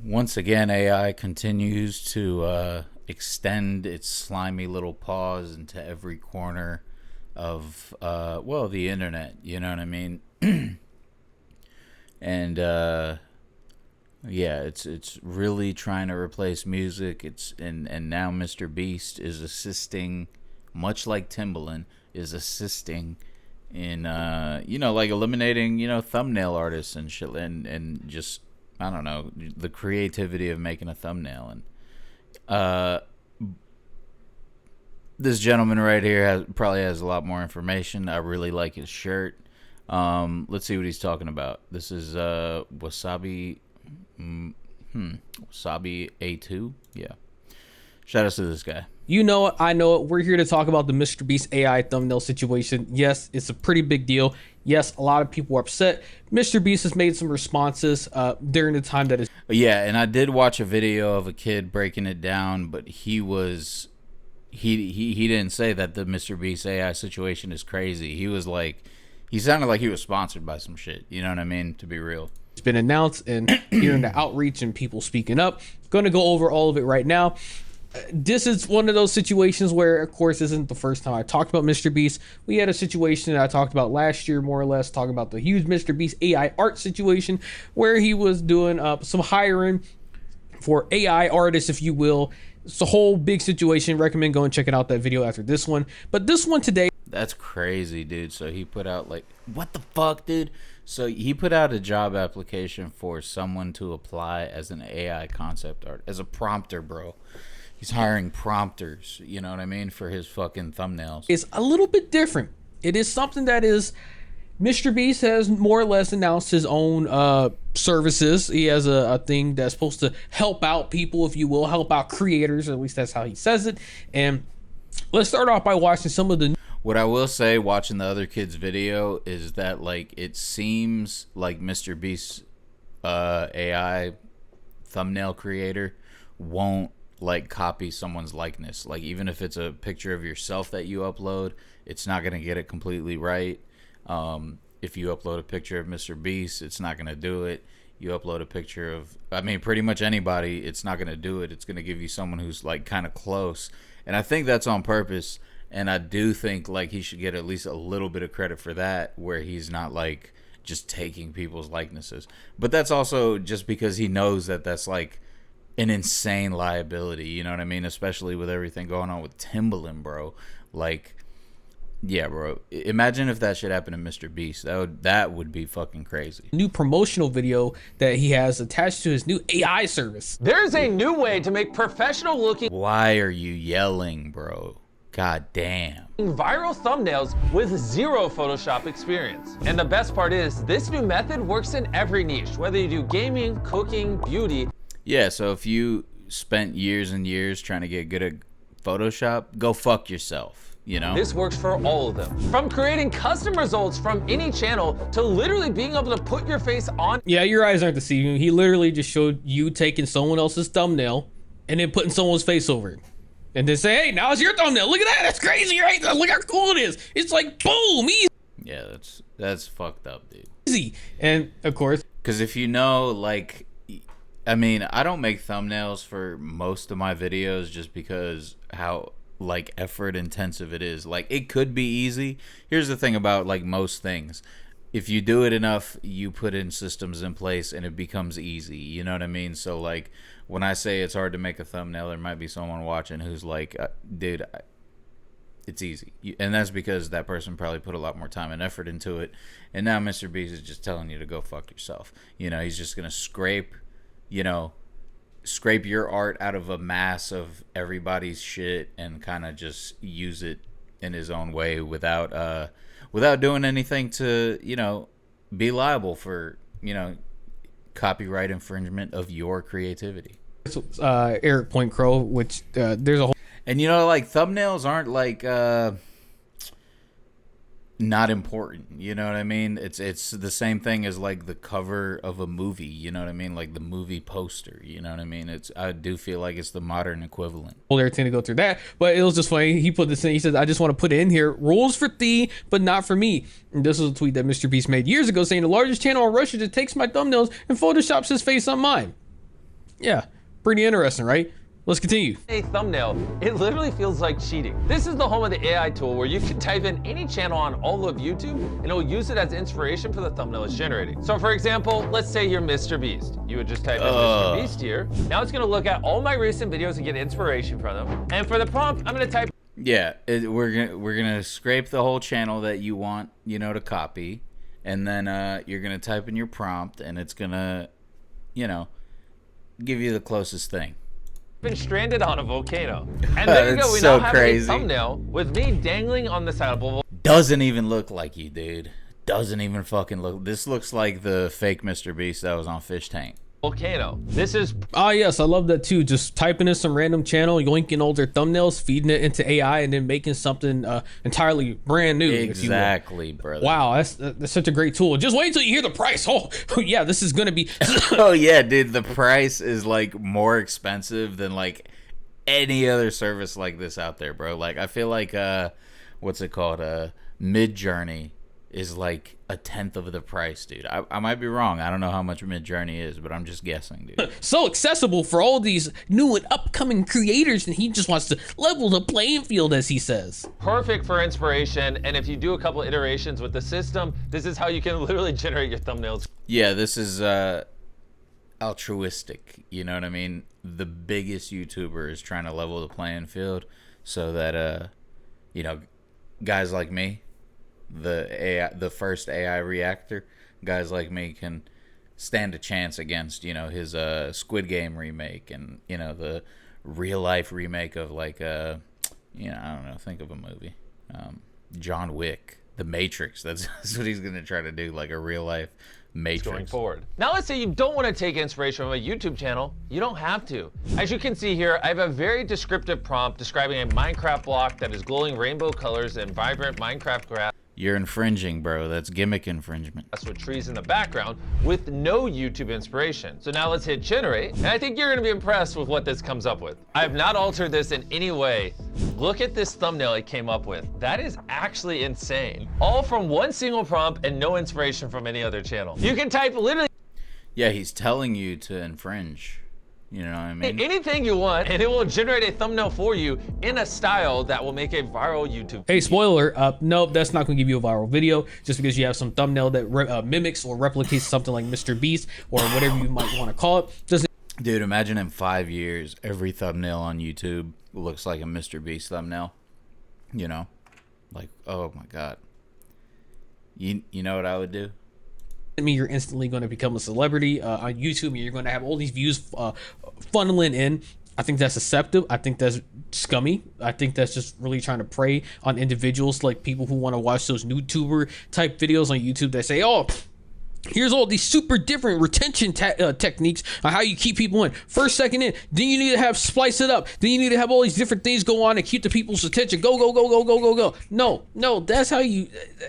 Once again, AI continues to extend its slimy little paws into every corner of, well, the internet. You know what I mean? And yeah, it's really trying to replace music. And now Mr. Beast is assisting, much like Timbaland is assisting in like eliminating thumbnail artists and shit, and just, I don't know, the creativity of making a thumbnail. And this gentleman right here probably has a lot more information. I really like his shirt. Let's see what he's talking about. This is Wasabi Wasabi A2. Yeah. Shout out to this guy. You know it, I know it. We're here to talk about the Mr. Beast AI thumbnail situation. Yes, it's a pretty big deal. Yes, a lot of people are upset. Mr. Beast has made some responses during the time that is. Yeah, and I did watch a video of a kid breaking it down, but he didn't say that the Mr. Beast AI situation is crazy. He was like, he sounded like he was sponsored by some shit. You know what I mean? To be real. It's been announced, and hearing the outreach and people speaking up. Going to go over all of it right now. This is one of those situations where, of course, isn't the first time I talked about Mr. Beast. We had a situation that I talked about last year, more or less, talking about the huge Mr. Beast AI art situation, where he was doing some hiring for AI artists, if you will. It's a whole big situation. Recommend going and checking out that video after this one. But this one today. That's crazy, dude. So he put out, like, what the fuck, dude? So he put out a job application for someone to apply as an AI concept art, as a prompter, bro. He's hiring prompters, you know what I mean, for his fucking thumbnails. It's a little bit different. It is something that is, Mr. Beast has more or less announced his own services. He has a thing that's supposed to help out people, if you will, help out creators, at least that's how he says it. And let's start off by watching some of the. What I will say, watching the other kid's video, is that, like, it seems like Mr. Beast's AI thumbnail creator won't, like, copy someone's likeness. Like, even if it's a picture of yourself that you upload, it's not going to get it completely right. If you upload a picture of Mr. Beast, it's not going to do it. You upload a picture of, I mean, pretty much anybody, it's not going to do it. It's going to give you someone who's, like, kind of close. And I think that's on purpose. And I do think, like, he should get at least a little bit of credit for that, where he's not, like, just taking people's likenesses. But that's also just because he knows that that's, like, an insane liability, you know what I mean? Especially with everything going on with Timbaland, bro. Like, yeah, bro. Imagine if that shit happened to Mr. Beast. That would be fucking crazy. New promotional video that he has attached to his new AI service. There's a new way to make professional looking. Why are you yelling, bro? God damn. Viral thumbnails with zero Photoshop experience. And the best part is, this new method works in every niche, whether you do gaming, cooking, beauty. Yeah, so if you spent years and years trying to get good at Photoshop, go fuck yourself, you know? This works for all of them. From creating custom results from any channel to literally being able to put your face on. Yeah, your eyes aren't deceiving. He literally just showed you taking someone else's thumbnail and then putting someone's face over it. And then say, hey, now it's your thumbnail. Look at that. That's crazy, right? Look how cool it is. It's like, boom, easy. Yeah, that's fucked up, dude. Easy. And, of course. Because if you know, like, I mean, I don't make thumbnails for most of my videos just because how, like, effort intensive it is. Like, it could be easy. Here's the thing about, like, most things. If you do it enough, you put in systems in place and it becomes easy. You know what I mean? So, like, when I say it's hard to make a thumbnail, there might be someone watching who's like, dude, it's easy. And that's because that person probably put a lot more time and effort into it. And now Mr. Beast is just telling you to go fuck yourself. You know, he's just going to scrape your art out of a mass of everybody's shit and kind of just use it in his own way without doing anything to, be liable for, copyright infringement of your creativity. Eric Point Crow, which there's a whole. And, like, thumbnails aren't, like, not important, you know what I mean? It's the same thing as, like, the cover of a movie, you know what I mean? Like the movie poster, you know what I mean? I do feel like it's the modern equivalent. Hold everything to go through that, but it was just funny. He put this in. He says, I just want to put it in here. Rules for thee, but not for me. And this was a tweet that Mr. Beast made years ago saying, the largest channel in Russia just takes my thumbnails and photoshops his face on mine. Yeah, pretty interesting, right? Let's continue. A thumbnail, it literally feels like cheating. This is the home of the AI tool where you can type in any channel on all of YouTube and it will use it as inspiration for the thumbnail it's generating. So for example, let's say you're Mr. Beast. You would just type in Mr. Beast here. Now it's gonna look at all my recent videos and get inspiration from them. And for the prompt, I'm gonna type. Yeah, we're gonna scrape the whole channel that you want, to copy, and then you're gonna type in your prompt, and it's gonna, give you the closest thing. Been stranded on a volcano. And there you go, we so now have crazy. a thumbnail with me dangling on the side of a volcano. Doesn't even look like you, dude. Doesn't even fucking look. This looks like the fake Mr. Beast that was on Fish Tank. This is Yes, I love that too. Just typing in some random channel, yoinking older thumbnails, feeding it into AI, and then making something entirely brand new. Exactly, brother. Wow, that's such a great tool. Just wait till you hear the price. Oh yeah, this is gonna be. Oh yeah, dude. The price is like more expensive than like any other service like this out there, bro. Like I feel like what's it called? Mid-Journey is like 1/10 of the price, dude. I might be wrong. I don't know how much Mid-Journey is, but I'm just guessing, dude. So accessible for all these new and upcoming creators, and he just wants to level the playing field, as he says. perfect for inspiration. And if you do a couple iterations with the system, this is how you can literally generate your thumbnails. Yeah, this is altruistic. You know what I mean? The biggest YouTuber is trying to level the playing field so that guys like me, the first AI reactor, guys like me can stand a chance against his Squid Game remake and the real life remake of like I don't know, think of a movie, John Wick, The Matrix. That's what he's gonna try to do, like a real life Matrix Going forward. Now let's say you don't want to take inspiration from a YouTube channel. You don't have to. As you can see here, I have a very descriptive prompt describing a Minecraft block that is glowing rainbow colors and vibrant Minecraft grass. You're infringing, bro. That's gimmick infringement. With trees in the background with no YouTube inspiration. So now let's hit generate, and I think you're gonna be impressed with what this comes up with. I have not altered this in any way. Look at this thumbnail it came up with. That is actually insane. All from one single prompt and no inspiration from any other channel. You can type literally Yeah, he's telling you to infringe. You know what I mean? anything you want, and it will generate a thumbnail for you in a style that will make a viral YouTube. Hey, spoiler, nope, that's not going to give you a viral video just because you have some thumbnail that mimics or replicates something like Mr. Beast or whatever you might want to call it. Doesn't. Dude, imagine in 5 years, every thumbnail on YouTube looks like a Mr. Beast thumbnail. Like, oh my God. You know what I would do? Mean you're instantly going to become a celebrity on YouTube, and you're going to have all these views funneling in. I think that's deceptive. I think that's scummy. I think that's just really trying to prey on individuals, like people who want to watch those YouTuber type videos on YouTube that say, oh, here's all these super different retention techniques on how you keep people in. First, second in. Then you need to have splice it up. Then you need to have all these different things go on and keep the people's attention. Go, go, go, go, go, go, go. No, that's how you...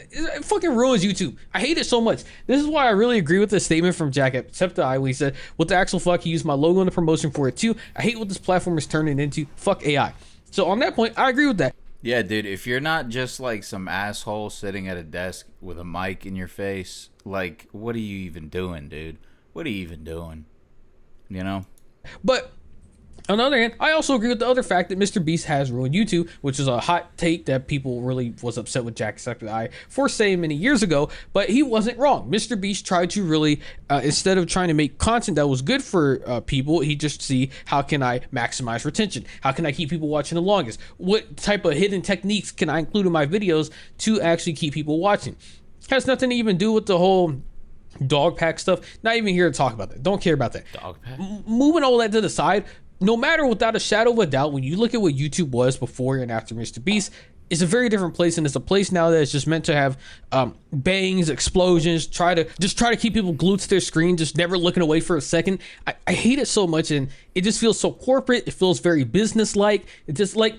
It fucking ruins YouTube. I hate it so much. This is why I really agree with the statement from Jacksepticeye when he said, what the actual fuck, he used my logo in the promotion for it too. I hate what this platform is turning into. Fuck AI. So on that point, I agree with that. Yeah, dude, if you're not just like some asshole sitting at a desk with a mic in your face, like, what are you even doing, dude? What are you even doing? But on the other hand, I also agree with the other fact that Mr. Beast has ruined YouTube, which is a hot take that people really was upset with Jacksepticeye for saying many years ago, but he wasn't wrong. Mr. Beast tried to really, instead of trying to make content that was good for people, he just see, how can I maximize retention? How can I keep people watching the longest? What type of hidden techniques can I include in my videos to actually keep people watching? Has nothing to even do with the whole dog pack stuff. Not even here to talk about that. Don't care about that. Dog pack? Moving all that to the side, no matter, without a shadow of a doubt, when you look at what YouTube was before and after Mr. Beast, it's a very different place, and it's a place now that is just meant to have bangs, explosions, try to keep people glued to their screen, just never looking away for a second. I hate it so much, and it just feels so corporate. It feels very business-like. It's just like,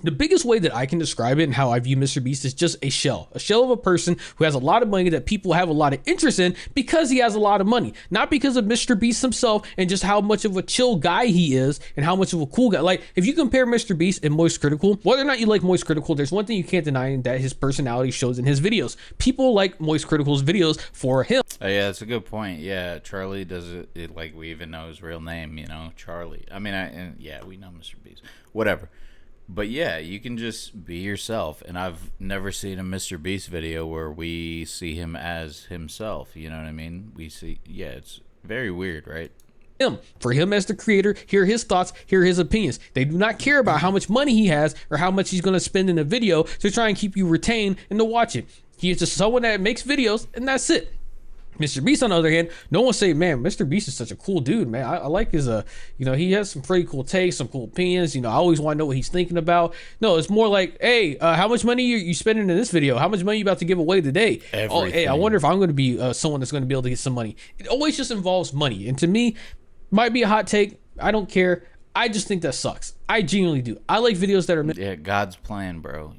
The biggest way that I can describe it and how I view Mr. Beast is just a shell of a person who has a lot of money that people have a lot of interest in because he has a lot of money, not because of Mr. Beast himself and just how much of a chill guy he is and how much of a cool guy. Like, if you compare Mr. Beast and Moist Critical, whether or not you like Moist Critical, there's one thing you can't deny, and that his personality shows in his videos. People like Moist Critical's videos for him. Oh, yeah, that's a good point. Yeah, Charlie does it like we even know his real name, Charlie. I mean, and yeah, we know Mr. Beast. Whatever. But yeah, you can just be yourself. And I've never seen a Mr. Beast video where we see him as himself. You know what I mean? It's very weird, right? For him as the creator, hear his thoughts, hear his opinions. They do not care about how much money he has or how much he's going to spend in a video to try and keep you retained and to watch it. He is just someone that makes videos, and that's it. Mr. Beast, on the other hand, no one say, man, Mr. Beast is such a cool dude, man. I like his, he has some pretty cool takes, some cool opinions. I always want to know what he's thinking about. No, it's more like, hey, how much money you spending in this video? How much money you about to give away today? Oh, hey, I wonder if I'm going to be someone that's going to be able to get some money. It always just involves money. And to me, might be a hot take. I don't care. I just think that sucks. I genuinely do. I like videos that are God's plan, bro,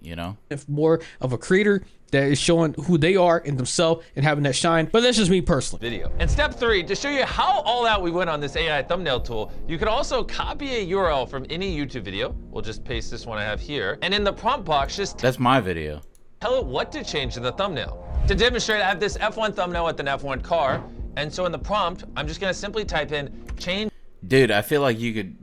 If more of a creator that is showing who they are in themselves and having that shine. But that's just me personally. Video. And step 3, to show you how all out we went on this AI thumbnail tool, you could also copy a URL from any YouTube video. We'll just paste this one I have here. And in the prompt box, that's my video. Tell it what to change in the thumbnail. To demonstrate, I have this F1 thumbnail with an F1 car. And so in the prompt, I'm just gonna simply type in change. Dude, I feel like you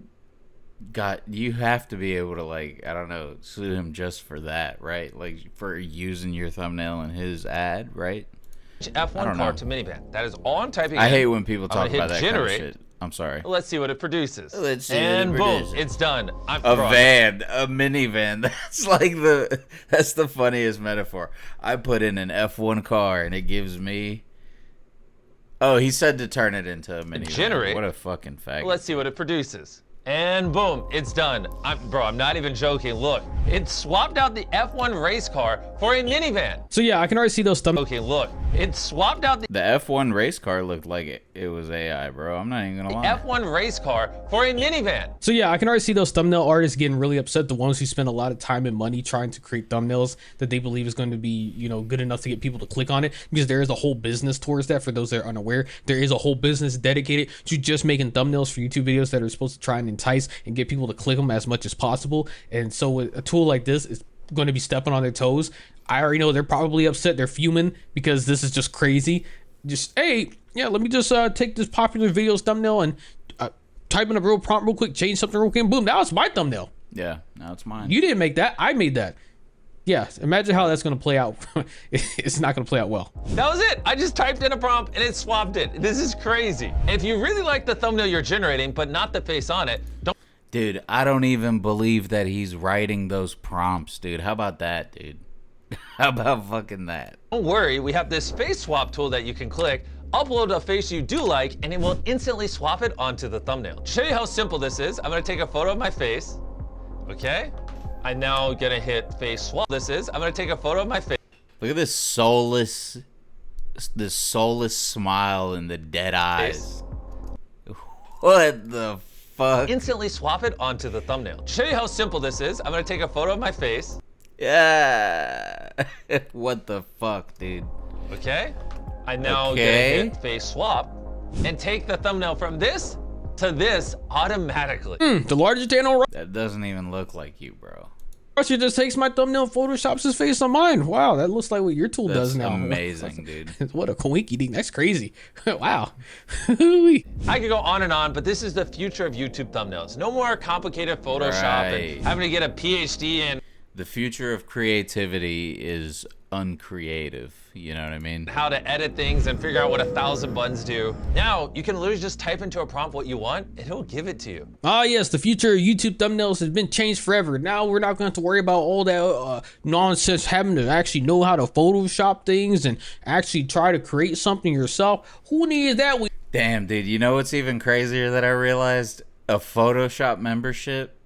have to be able to, like, I don't know, sue him just for that, right? Like, for using your thumbnail in his ad, right? F1 car to minivan. That is all I'm typing I in. hate when people talk about that generate. kind of shit. I'm sorry. Let's see what it produces. Let's see and what it boom, produces. it's done. A minivan. That's the funniest metaphor. I put in an F1 car and it gives me. Oh, he said to turn it into a minivan. Generate. What a fucking faggot. Let's see what it produces. And boom, it's done. I'm not even joking. Look, it swapped out the F1 race car for a minivan. So yeah, I can already see those thumbnails. Okay, look, it swapped out the F1 race car looked like it was AI, bro. I'm not even gonna lie. F1 race car for a minivan. So yeah, I can already see those thumbnail artists getting really upset. The ones who spend a lot of time and money trying to create thumbnails that they believe is going to be, good enough to get people to click on it, because there is a whole business towards that. For those that are unaware, there is a whole business dedicated to just making thumbnails for YouTube videos that are supposed to try and entice and get people to click them as much as possible. And so with a tool like this is going to be stepping on their toes. I already know they're probably upset. They're fuming because this is just crazy. Just, hey, yeah, let me just take this popular video's thumbnail and type in a real prompt real quick, change something real quick, and boom, now it's my thumbnail. Yeah, now it's mine. You didn't make that. I made that. Yeah, imagine how that's going to play out. It's not going to play out well. That was it. I just typed in a prompt and it swapped it. This is crazy. If you really like the thumbnail you're generating, but not the face on it, don't. Dude, I don't even believe that he's writing those prompts, dude. How about that, dude? How about fucking that? Don't worry, we have this face swap tool that you can click, upload a face you do like, and it will instantly swap it onto the thumbnail. To show you how simple this is, I'm gonna take a photo of my face. Okay? I'm now gonna hit face swap. I'm gonna take a photo of my face. Look at this soulless smile and the dead eyes. What the fuck? Instantly swap it onto the thumbnail. To show you how simple this is, I'm gonna take a photo of my face. Yeah. What the fuck, dude? Okay? I'm now gonna hit face swap and take the thumbnail from this to this automatically. The larger channel. That doesn't even look like you, bro. Russia just takes my thumbnail, photoshops his face on mine. Wow, that looks like what your tool does now. Amazing, dude. What a coinky ding. That's crazy. Wow. I could go on and on, but this is the future of YouTube thumbnails. No more complicated Photoshop and having to get a PhD in. The future of creativity is uncreative. You know what I mean? How to edit things and figure out what 1,000 buttons do. Now, you can literally just type into a prompt what you want, and it'll give it to you. Ah, yes, the future of YouTube thumbnails has been changed forever. Now we're not going to have to worry about all that nonsense, having to actually know how to Photoshop things and actually try to create something yourself. Who needs that? Damn, dude, you know what's even crazier that I realized? A Photoshop membership,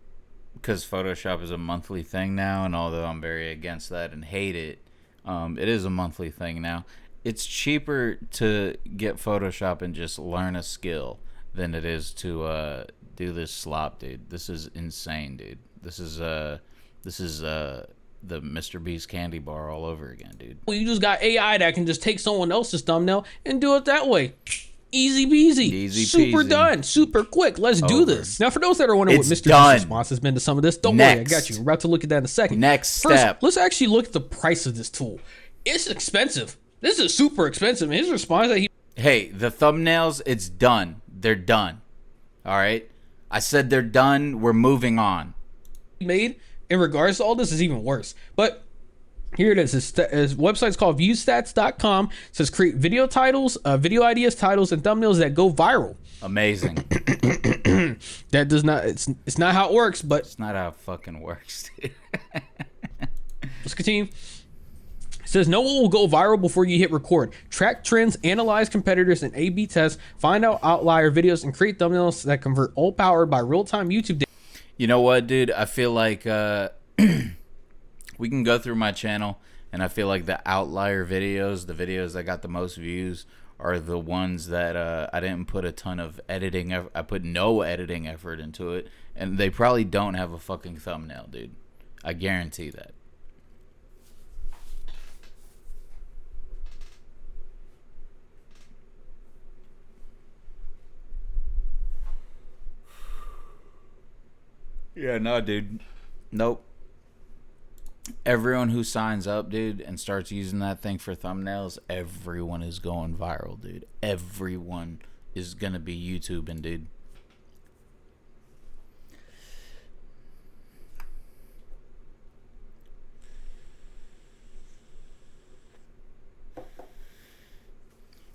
because Photoshop is a monthly thing now, and although I'm very against that and hate it, it is a monthly thing now. It's cheaper to get Photoshop and just learn a skill than it is to do this slop, dude. This is insane, dude. This is This is the Mr. Beast candy bar all over again, dude. Well, you just got AI that can just take someone else's thumbnail and do it that way. Easy peasy. Easy Super peasy. done. Super quick. Let's do Over. this. Now, for those that are wondering It's what Mr. done. Beast's response has been to some of this, don't worry, I Next. got you. We're about to look at that in a second. Next First, step. let's actually look at the price of this tool. It's expensive. This is super expensive. And his response that he Hey, the thumbnails, it's done. They're done. All right? I said they're done. We're moving on. made in regards to all this is even worse. But here it is. His website's called Viewstats.com. It says create video titles, video ideas, titles, and thumbnails that go viral. Amazing. That does not. It's not how it works. But It's not how it fucking works, dude. let's continue. It says no one will go viral before you hit record. Track trends, analyze competitors, and A/B test. Find out outlier videos and create thumbnails that convert, all powered by real-time YouTube data. You know what, dude? I feel like we can go through my channel, and I feel like the outlier videos, the videos that got the most views, are the ones that I didn't put a ton of editing. I put no editing effort into it, and they probably don't have a fucking thumbnail, dude. I guarantee that. Yeah, no, dude. Nope. Everyone who signs up, dude, and starts using that thing for thumbnails, everyone is going viral, dude. Everyone is gonna be YouTubing, dude.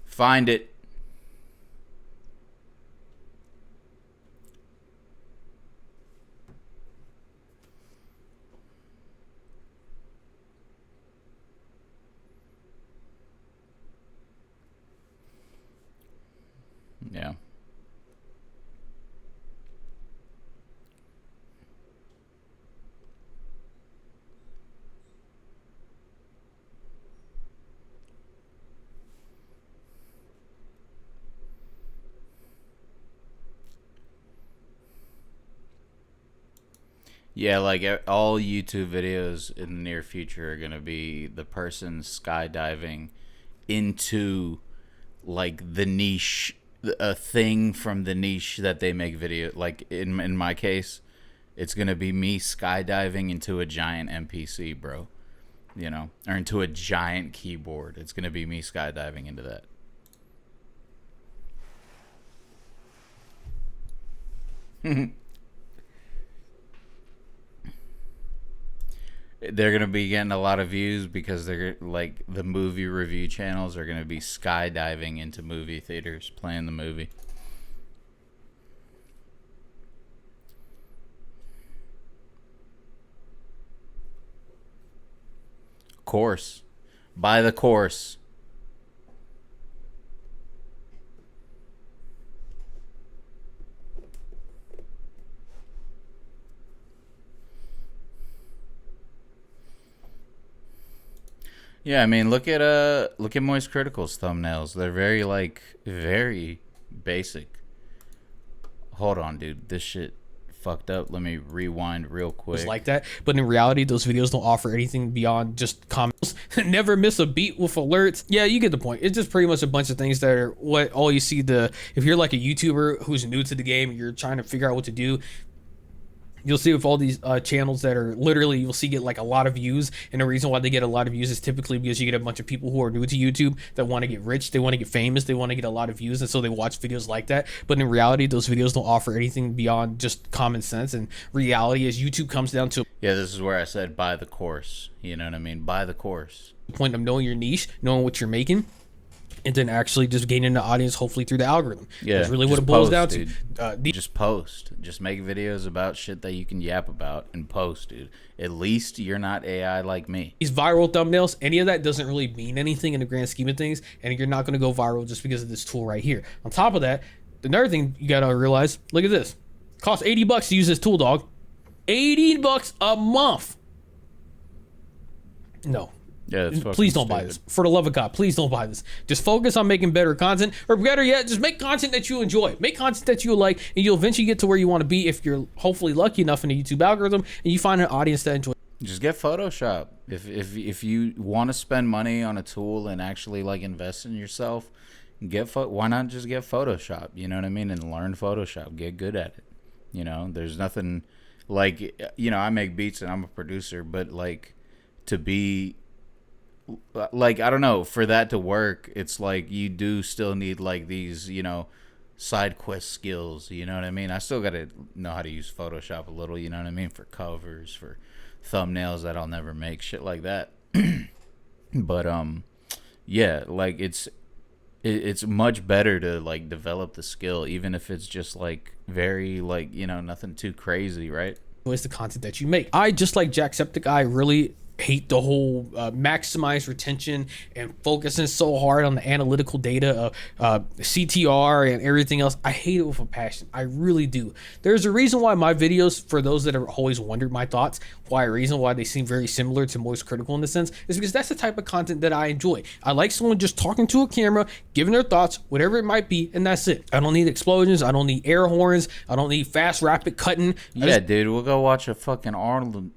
Find it. Yeah. Yeah, like all YouTube videos in the near future are going to be the person skydiving into like the niche, a thing from the niche that they make video. Like in my case, it's going to be me skydiving into a giant NPC, bro. You know, or into a giant keyboard. It's going to be me skydiving into that. They're gonna be getting a lot of views because they're like the movie review channels are gonna be skydiving into movie theaters playing the movie. Course. Buy the course. Yeah, I mean, look at Moist Critical's thumbnails. They're very basic. Hold on, dude. This shit fucked up. Let me rewind real quick. It's like that, but in reality, those videos don't offer anything beyond just comments. Never miss a beat with alerts. Yeah, you get the point. It's just pretty much a bunch of things that are what all you see. If you're like a YouTuber who's new to the game, and you're trying to figure out what to do. You'll see with all these channels that are literally, you'll see get like a lot of views. And the reason why they get a lot of views is typically because you get a bunch of people who are new to YouTube that want to get rich. They want to get famous. They want to get a lot of views. And so they watch videos like that. But in reality, those videos don't offer anything beyond just common sense. And reality is YouTube comes down to Yeah, this is where I said buy the course. You know what I mean? Buy the course. the point of knowing your niche, knowing what you're making. And then actually just gaining the audience, hopefully through the algorithm. Yeah, That's really what just it boils post, down dude. to. Just post. Just make videos about shit that you can yap about and post, dude. At least you're not AI like me. These viral thumbnails, any of that doesn't really mean anything in the grand scheme of things, and you're not going to go viral just because of this tool right here. On top of that, another thing you got to realize, look at this. It costs $80 to use this tool, dog. $80 a month. No. Yeah, that's fucking Please don't buy stupid. this. For the love of God, please don't buy this. Just focus on making better content, or better yet, just make content that you enjoy. Make content that you like, and you'll eventually get to where you want to be if you're hopefully lucky enough in the YouTube algorithm and you find an audience that enjoys. Just get Photoshop. If you want to spend money on a tool and actually like invest in yourself, why not just get Photoshop? You know what I mean? And learn Photoshop. Get good at it. You know, there's nothing like, you know, I make beats and I'm a producer, but like to be like, I don't know, for that to work, it's like you do still need like these, you know, side quest skills. You know what I mean? I still got to know how to use Photoshop a little, you know what I mean? For covers, for thumbnails that I'll never make, shit like that. But yeah, like it's much better to like develop the skill, even if it's just like very like, you know, nothing too crazy, right? Is the content that you make. I, just like Jacksepticeye, really hate the whole maximize retention and focusing so hard on the analytical data of CTR and everything else. I hate it with a passion. I really do. There's a reason why my videos, for those that have always wondered my thoughts, why they seem very similar to Moist Critical in the sense, is because that's the type of content that I enjoy. I like someone just talking to a camera, giving their thoughts, whatever it might be, and that's it. I don't need explosions. I don't need air horns. I don't need fast, rapid cutting. Dude, we'll go watch a fucking Arnold.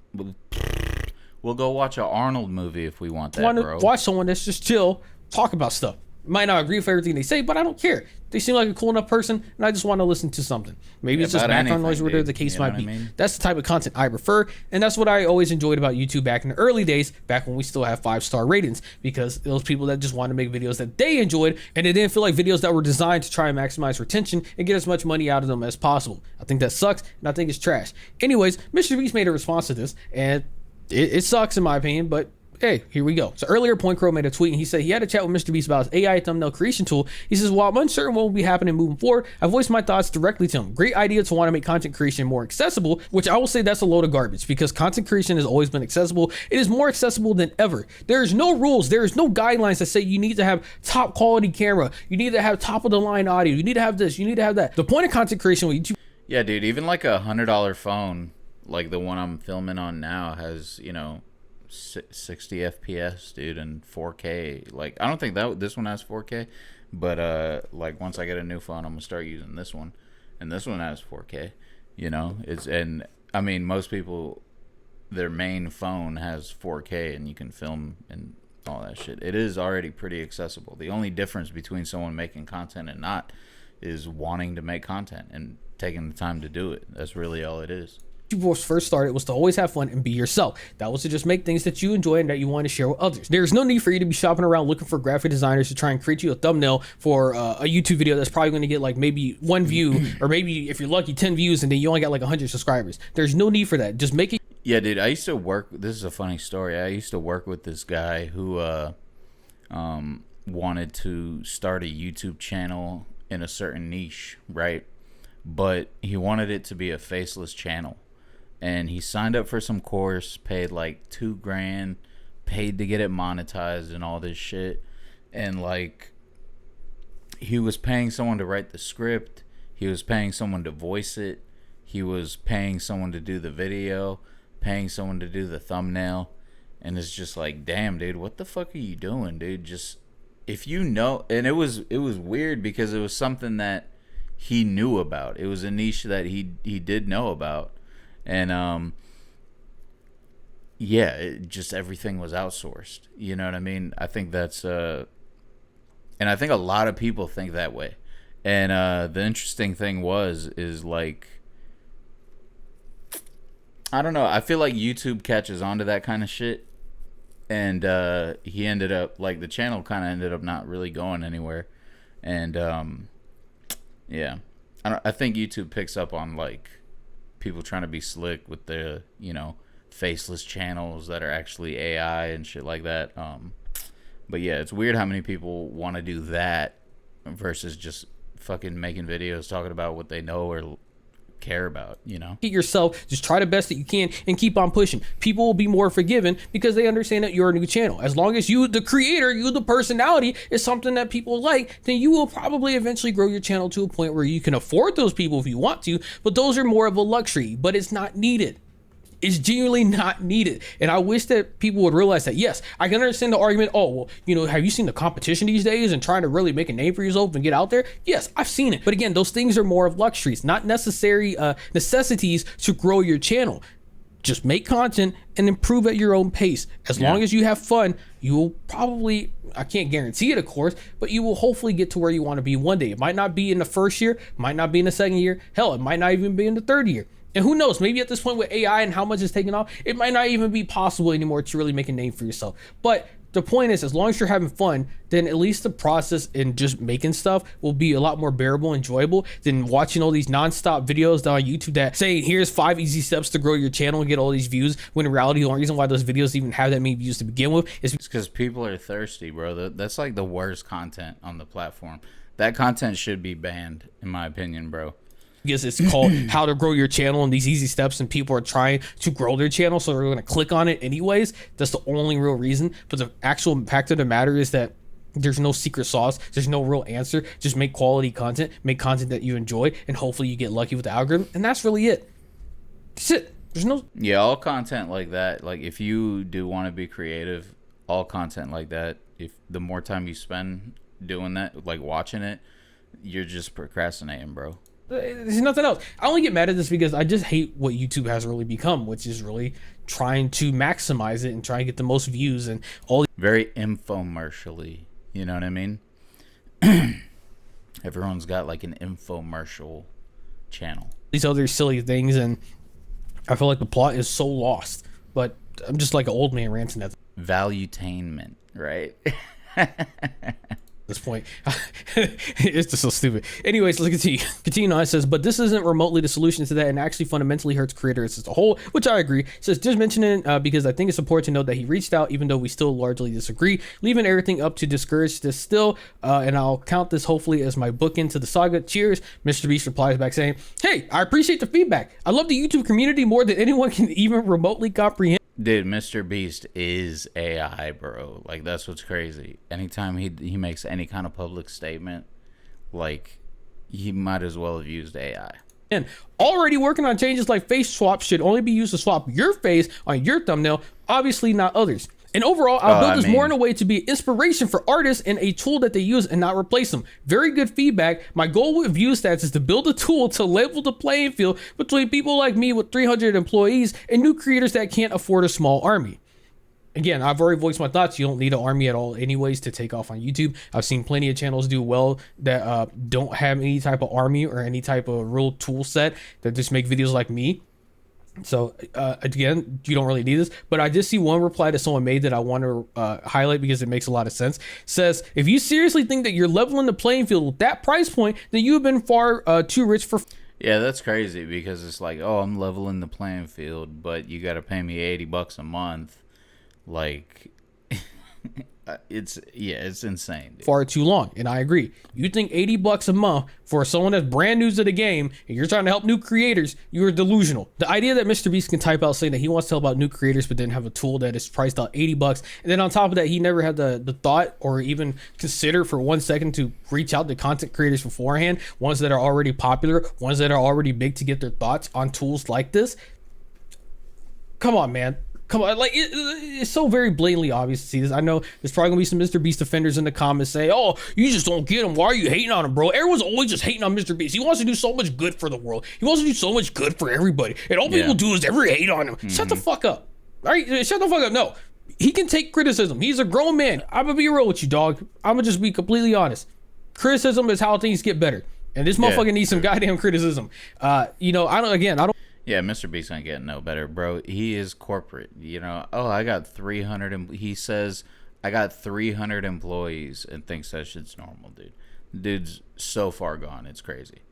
We'll go watch an Arnold movie if we want that, bro. Watch someone that's just chill, talk about stuff. Might not agree with everything they say, but I don't care. They seem like a cool enough person, and I just want to listen to something. Maybe it's just background noise, whatever the case might be. That's the type of content I prefer, and that's what I always enjoyed about YouTube back in the early days, back when we still have 5-star ratings, because those people that just wanted to make videos that they enjoyed, and they didn't feel like videos that were designed to try and maximize retention and get as much money out of them as possible. I think that sucks, and I think it's trash. Anyways, Mr. Beast made a response to this, and it sucks in my opinion, but hey, here we go. So earlier, Point Crow made a tweet and he said he had a chat with Mr. Beast about his AI thumbnail creation tool. He says, while I'm uncertain what will be happening moving forward, I voiced my thoughts directly to him. Great idea to want to make content creation more accessible, which I will say that's a load of garbage, because content creation has always been accessible. It is more accessible than ever. There's no rules. There's no guidelines that say you need to have top quality camera. You need to have top of the line audio. You need to have this. You need to have that. The point of content creation with YouTube. Yeah, dude, even like $100 phone, like the one I'm filming on now, has, you know, 60 FPS, dude, and 4K. Like, I don't think this one has 4K, but like once I get a new phone, I'm gonna start using this one, and this one has 4K. You know, and I mean, most people, their main phone has 4K, and you can film and all that shit. It is already pretty accessible. The only difference between someone making content and not is wanting to make content and taking the time to do it. That's really all it is. First started was to always have fun and be yourself. That was to just make things that you enjoy and that you want to share with others. There's no need for you to be shopping around looking for graphic designers to try and create you a thumbnail for a YouTube video that's probably going to get like maybe 1 view, or maybe if you're lucky 10 views, and then you only got like 100 subscribers. There's no need for that. Just make it. Yeah, dude, I used to work, this is a funny story, I used to work with this guy who wanted to start a YouTube channel in a certain niche, right? But he wanted it to be a faceless channel. And he signed up for some course, paid like $2,000, paid to get it monetized and all this shit. And like, he was paying someone to write the script. He was paying someone to voice it. He was paying someone to do the video, paying someone to do the thumbnail. And it's just like, damn, dude, what the fuck are you doing, dude? Just, if you know, and it was weird because it was something that he knew about. It was a niche that he did know about. And yeah, it just, everything was outsourced. You know what I mean? I think that's and I think a lot of people think that way. And the interesting thing is like, I don't know, I feel like YouTube catches on to that kind of shit. And he ended up, like, the channel kind of ended up not really going anywhere. And yeah, I think YouTube picks up on like people trying to be slick with the, you know, faceless channels that are actually AI and shit like that. But yeah, it's weird how many people want to do that versus just fucking making videos talking about what they know or care about, you know? Get yourself, just try the best that you can and keep on pushing. People will be more forgiving because they understand that you're a new channel. As long as you, the creator, you, the personality, is something that people like, then you will probably eventually grow your channel to a point where you can afford those people if you want to, but those are more of a luxury, but it's not needed. It's genuinely not needed. And I wish that people would realize that. Yes, I can understand the argument, oh, well, you know, have you seen the competition these days and trying to really make a name for yourself and get out there? Yes, I've seen it. But again, those things are more of luxuries, not necessary necessities to grow your channel. just make content and improve at your own pace. As long as you have fun, you will probably, I can't guarantee it, of course, but you will hopefully get to where you want to be one day. It might not be in the first year, might not be in the second year. Hell, it might not even be in the third year. And who knows, maybe at this point with AI and how much it's taken off, it might not even be possible anymore to really make a name for yourself. But the point is, as long as you're having fun, then at least the process in just making stuff will be a lot more bearable, enjoyable than watching all these nonstop videos down on YouTube that say, here's 5 easy steps to grow your channel and get all these views, when in reality, the only reason why those videos even have that many views to begin with is because people are thirsty, bro. That's like the worst content on the platform. That content should be banned, in my opinion, bro. because it's called how to grow your channel and these easy steps, and people are trying to grow their channel, so they're going to click on it anyways. That's the only real reason. But the actual fact of the matter is that there's no secret sauce. There's no real answer. Just make quality content, make content that you enjoy, and hopefully you get lucky with the algorithm. And that's really it. That's it. There's no... Yeah, all content like that, like if you do want to be creative, all content like that, if the more time you spend doing that, like watching it, you're just procrastinating, bro. There's nothing else. I only get mad at this because I just hate what YouTube has really become, which is really trying to maximize it and try and get the most views and all. Very infomercially, you know what I mean? Everyone's got like an infomercial channel. These other silly things, and I feel like the plot is so lost. But I'm just like an old man ranting at Valuetainment, right? this point. It's just so stupid. Anyways, let's continue. Continue on. It says, but this isn't remotely the solution to that, and actually fundamentally hurts creators as a whole, which I agree. It says, just mentioning because I think it's important to note that he reached out, even though we still largely disagree, leaving everything up to discourage this still, and I'll count this hopefully as my book into the saga. Cheers. Mr. Beast replies back saying, hey, I appreciate the feedback. I love the YouTube community more than anyone can even remotely comprehend. Dude, Mr. Beast is AI, bro. Like, that's what's crazy. Anytime he makes any kind of public statement, like, he might as well have used AI. And already working on changes like face swap should only be used to swap your face on your thumbnail, obviously not others. And overall, I'll build this more in a way to be inspiration for artists and a tool that they use and not replace them. Very good feedback. My goal with Viewstats is to build a tool to level the playing field between people like me with 300 employees and new creators that can't afford a small army. Again, I've already voiced my thoughts. You don't need an army at all anyways to take off on YouTube. I've seen plenty of channels do well that don't have any type of army or any type of real tool set that just make videos like me. So again, you don't really need this, but I did see one reply that someone made that I want to highlight because it makes a lot of sense. Says, if you seriously think that you're leveling the playing field with that price point, then you have been far too rich for... Yeah, that's crazy because it's like, oh, I'm leveling the playing field, but you got to pay me $80 a month. Like... it's insane, dude. Far too long, and I agree. You think $80 a month for someone that's brand new to the game and you're trying to help new creators, you're delusional. The idea that Mr. Beast can type out saying that he wants to help out new creators but then have a tool that is priced out $80, and then on top of that he never had the thought or even consider for 1 second to reach out to content creators beforehand, ones that are already popular, ones that are already big, to get their thoughts on tools like this. Come on, man. Come on, like it's so very blatantly obvious to see this. I know there's probably gonna be some Mr. Beast defenders in the comments saying, "Oh, you just don't get him. Why are you hating on him, bro? Everyone's always just hating on Mr. Beast. He wants to do so much good for the world. He wants to do so much good for everybody, and all people do is ever hate on him." Shut the fuck up. All right, shut the fuck up. No, he can take criticism. He's a grown man. I'm gonna be real with you, dog. I'm gonna just be completely honest. Criticism is how things get better, and this motherfucker needs some goddamn criticism. You know, I don't. Yeah, Mr. Beast ain't getting no better, bro. He is corporate, you know. Oh, I got 300. He says I got 300 employees and thinks that shit's normal, dude. Dude's so far gone, it's crazy.